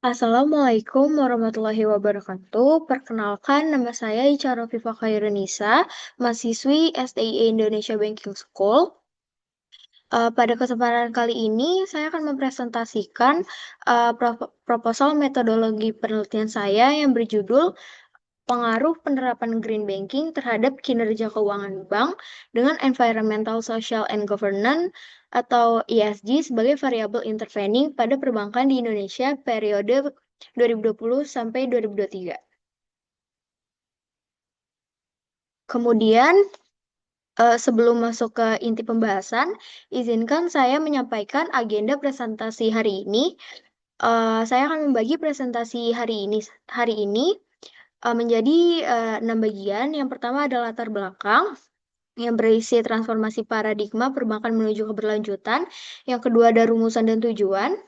Assalamualaikum warahmatullahi wabarakatuh. Perkenalkan, nama saya Ica Rofifa Khairunisa, mahasiswi STIE Indonesia Banking School. Pada kesempatan kali ini, saya akan mempresentasikan proposal metodologi penelitian saya yang berjudul Pengaruh Penerapan Green Banking Terhadap Kinerja Keuangan Bank dengan Environmental, Social, and Governance atau ESG sebagai variabel intervening pada perbankan di Indonesia periode 2020 sampai 2023. Kemudian, sebelum masuk ke inti pembahasan, izinkan saya menyampaikan agenda presentasi hari ini. Saya akan membagi presentasi hari ini menjadi 6 bagian. Yang pertama adalah latar belakang, yang berisi transformasi paradigma perbankan menuju keberlanjutan. Yang kedua ada rumusan dan tujuan,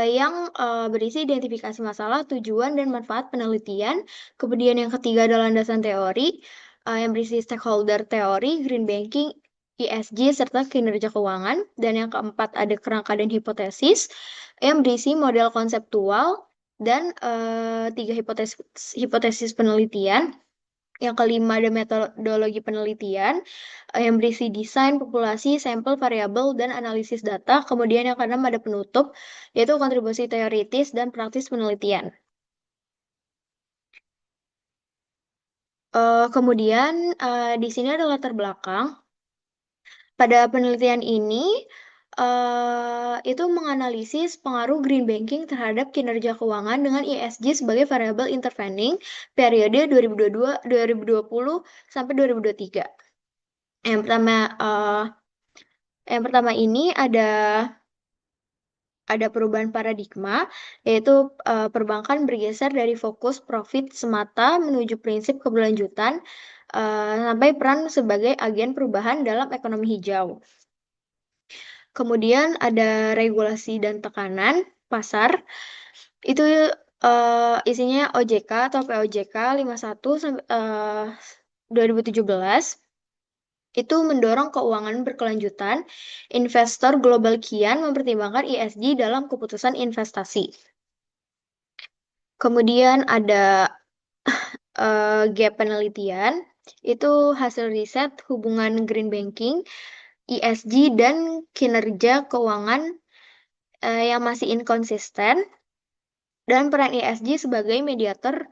yang berisi identifikasi masalah, tujuan, dan manfaat penelitian. Kemudian yang ketiga adalah landasan teori, yang berisi stakeholder teori, green banking, ESG, serta kinerja keuangan. Dan yang keempat ada kerangka dan hipotesis, yang berisi model konseptual dan 3 hipotesis penelitian. Yang kelima ada metodologi penelitian yang berisi desain, populasi, sampel, variabel, dan analisis data. Kemudian yang keenam ada penutup, yaitu kontribusi teoritis dan praktis penelitian. Kemudian di sini ada latar belakang. Pada penelitian ini, itu menganalisis pengaruh green banking terhadap kinerja keuangan dengan ESG sebagai variabel intervening periode 2020 sampai 2023. Yang pertama ini ada perubahan paradigma, yaitu perbankan bergeser dari fokus profit semata menuju prinsip keberlanjutan sampai peran sebagai agen perubahan dalam ekonomi hijau. Kemudian ada regulasi dan tekanan pasar, itu isinya OJK atau POJK 51 sampai 2017. Itu mendorong keuangan berkelanjutan. Investor global kian mempertimbangkan ESG dalam keputusan investasi. Kemudian ada gap penelitian, itu hasil riset hubungan green banking, ESG, dan kinerja keuangan yang masih inkonsisten. Dan peran ESG sebagai mediator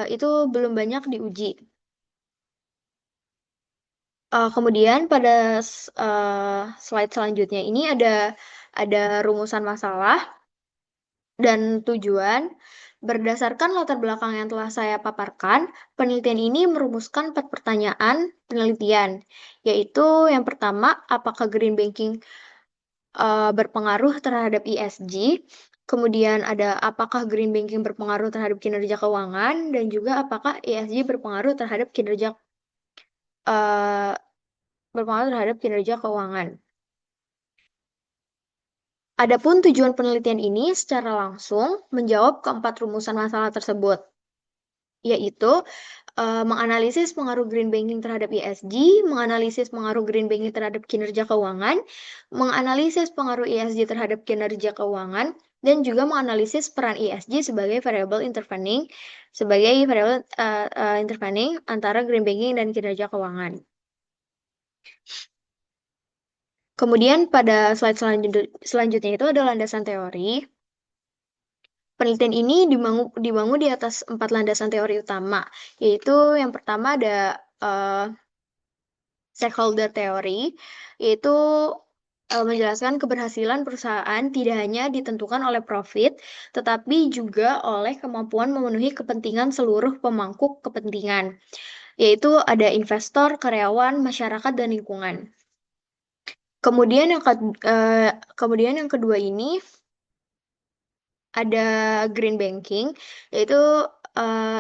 itu belum banyak diuji. Kemudian pada slide selanjutnya ini ada rumusan masalah dan tujuan. Berdasarkan latar belakang yang telah saya paparkan, penelitian ini merumuskan 4 pertanyaan penelitian, yaitu yang pertama, apakah green banking berpengaruh terhadap ESG? Kemudian ada apakah green banking berpengaruh terhadap kinerja keuangan, dan juga apakah ESG berpengaruh terhadap kinerja keuangan. Adapun tujuan penelitian ini secara langsung menjawab keempat rumusan masalah tersebut, yaitu menganalisis pengaruh green banking terhadap ESG, menganalisis pengaruh green banking terhadap kinerja keuangan, menganalisis pengaruh ESG terhadap kinerja keuangan, dan juga menganalisis peran ESG sebagai variabel intervening antara green banking dan kinerja keuangan. Kemudian pada slide selanjutnya itu ada landasan teori. Penelitian ini dibangun di atas 4 landasan teori utama, yaitu yang pertama ada stakeholder teori, yaitu menjelaskan keberhasilan perusahaan tidak hanya ditentukan oleh profit, tetapi juga oleh kemampuan memenuhi kepentingan seluruh pemangku kepentingan, yaitu ada investor, karyawan, masyarakat, dan lingkungan. Kemudian yang kedua ini ada green banking, yaitu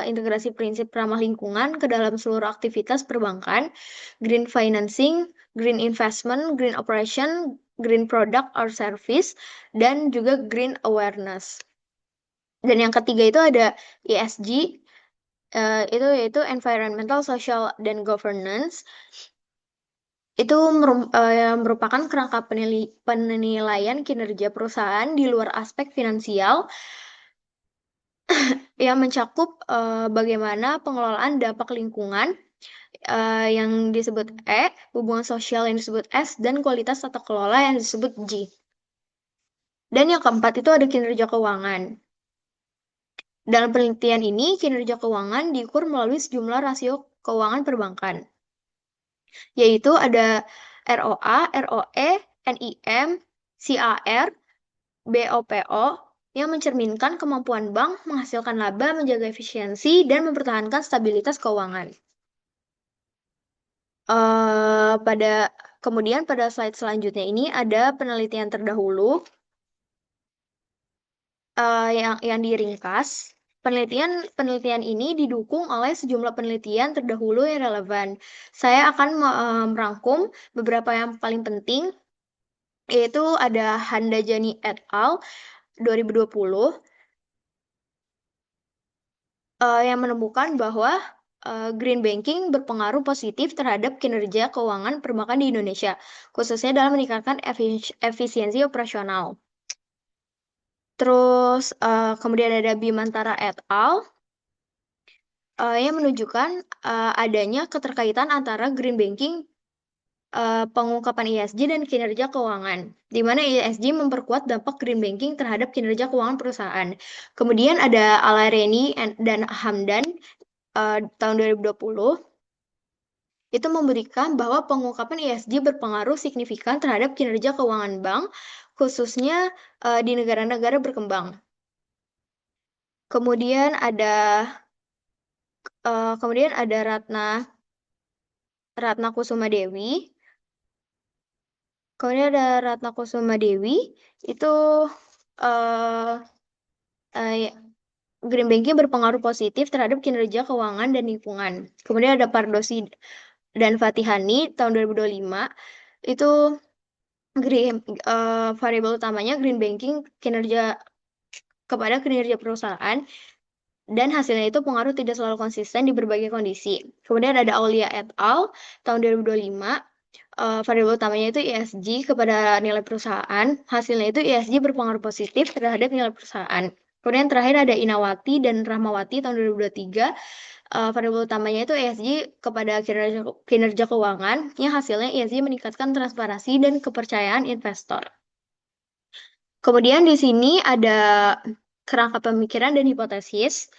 integrasi prinsip ramah lingkungan ke dalam seluruh aktivitas perbankan, green financing, green investment, green operation, green product or service, dan juga green awareness. Dan yang ketiga itu ada ESG, itu yaitu environmental, social, dan governance. Itu merupakan kerangka penilaian kinerja perusahaan di luar aspek finansial yang mencakup bagaimana pengelolaan dampak lingkungan yang disebut E, hubungan sosial yang disebut S, dan kualitas tata kelola yang disebut G. Dan yang keempat itu ada kinerja keuangan. Dalam penelitian ini, kinerja keuangan diukur melalui sejumlah rasio keuangan perbankan, yaitu ada ROA, ROE, NIM, CAR, BOPO, yang mencerminkan kemampuan bank menghasilkan laba, menjaga efisiensi, dan mempertahankan stabilitas keuangan. Pada Kemudian pada slide selanjutnya ini ada penelitian terdahulu yang diringkas. Penelitian ini didukung oleh sejumlah penelitian terdahulu yang relevan. Saya akan merangkum beberapa yang paling penting, yaitu ada Handajani et al. 2020 yang menemukan bahwa green banking berpengaruh positif terhadap kinerja keuangan perbankan di Indonesia, khususnya dalam meningkatkan efisiensi operasional. Terus kemudian ada Bimantara et al. Yang menunjukkan adanya keterkaitan antara green banking, pengungkapan ESG dan kinerja keuangan, di mana ESG memperkuat dampak green banking terhadap kinerja keuangan perusahaan. Kemudian ada Alareni dan Hamdan tahun 2020 itu memberikan bahwa pengungkapan ESG berpengaruh signifikan terhadap kinerja keuangan bank, khususnya di negara-negara berkembang. Kemudian ada Ratna Kusuma Dewi. Kemudian ada Ratna Kusuma Dewi itu uh, green banking berpengaruh positif terhadap kinerja keuangan dan lingkungan. Kemudian ada Pardosi dan Fatihani tahun 2025 itu variabel utamanya green banking kepada kinerja perusahaan, dan hasilnya itu pengaruh tidak selalu konsisten di berbagai kondisi. Kemudian ada Aulia et al. Tahun 2025 variabel utamanya itu ESG kepada nilai perusahaan. Hasilnya itu ESG berpengaruh positif terhadap nilai perusahaan. Kemudian terakhir ada Inawati dan Rahmawati tahun 2023. Variabel utamanya itu ESG kepada kinerja keuangan, yang hasilnya ESG meningkatkan transparansi dan kepercayaan investor. Kemudian di sini ada kerangka pemikiran dan hipotesis.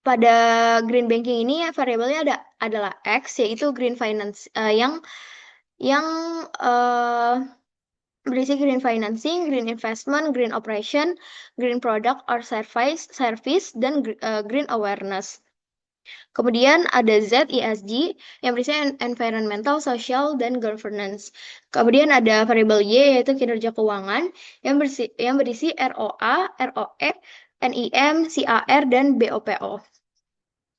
Pada green banking ini variabelnya adalah X, yaitu green finance yang berisi green financing, green investment, green operation, green product or service, dan green awareness. Kemudian ada Z, ESG, yang berisi environmental, social, dan governance. Kemudian ada variabel Y, yaitu kinerja keuangan, yang berisi ROA, ROE, NIM, CAR, dan BOPO.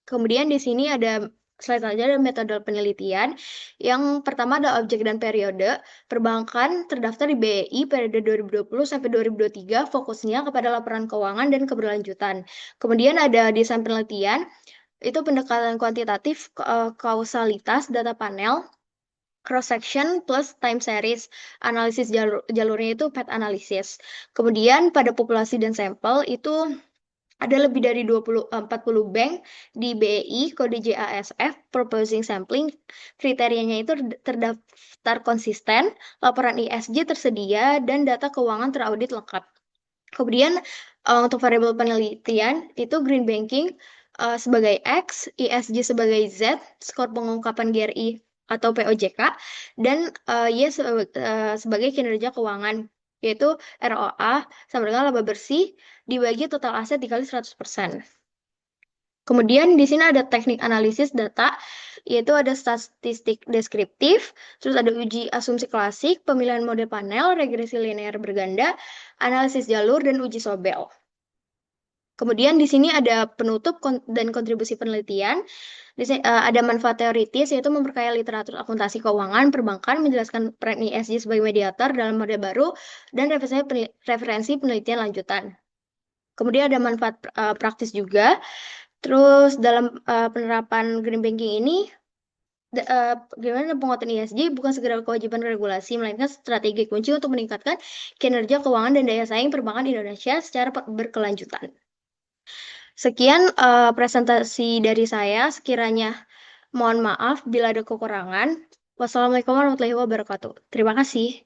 Kemudian di sini ada slide saja ada metode penelitian. Yang pertama ada objek dan periode. Perbankan terdaftar di BEI periode 2020 sampai 2023, fokusnya kepada laporan keuangan dan keberlanjutan. Kemudian ada desain penelitian, itu pendekatan kuantitatif, kausalitas, data panel, cross section plus time series, analisis jalurnya itu path analysis. Kemudian pada populasi dan sampel itu ada lebih dari 40 bank di BEI, kode JASF, proposing sampling, kriterianya itu terdaftar konsisten, laporan ESG tersedia, dan data keuangan teraudit lengkap. Kemudian untuk variabel penelitian itu green banking sebagai X, ESG sebagai Z, skor pengungkapan GRI atau POJK, dan Y sebagai kinerja keuangan, yaitu ROA sama dengan laba bersih dibagi total aset dikali 100%. Kemudian di sini ada teknik analisis data, yaitu ada statistik deskriptif, terus ada uji asumsi klasik, pemilihan model panel, regresi linear berganda, analisis jalur, dan uji Sobel. Kemudian di sini ada penutup dan kontribusi penelitian. Di sini ada manfaat teoritis, yaitu memperkaya literatur akuntansi keuangan perbankan, menjelaskan peran ESG sebagai mediator dalam model baru, dan referensi penelitian lanjutan. Kemudian ada manfaat praktis juga. Terus dalam penerapan green banking ini Gimana penguatan ESG bukan segera kewajiban regulasi, melainkan strategi kunci untuk meningkatkan kinerja keuangan dan daya saing perbankan Indonesia secara berkelanjutan. Sekian presentasi dari saya. Sekiranya mohon maaf bila ada kekurangan. Wassalamualaikum warahmatullahi wabarakatuh. Terima kasih.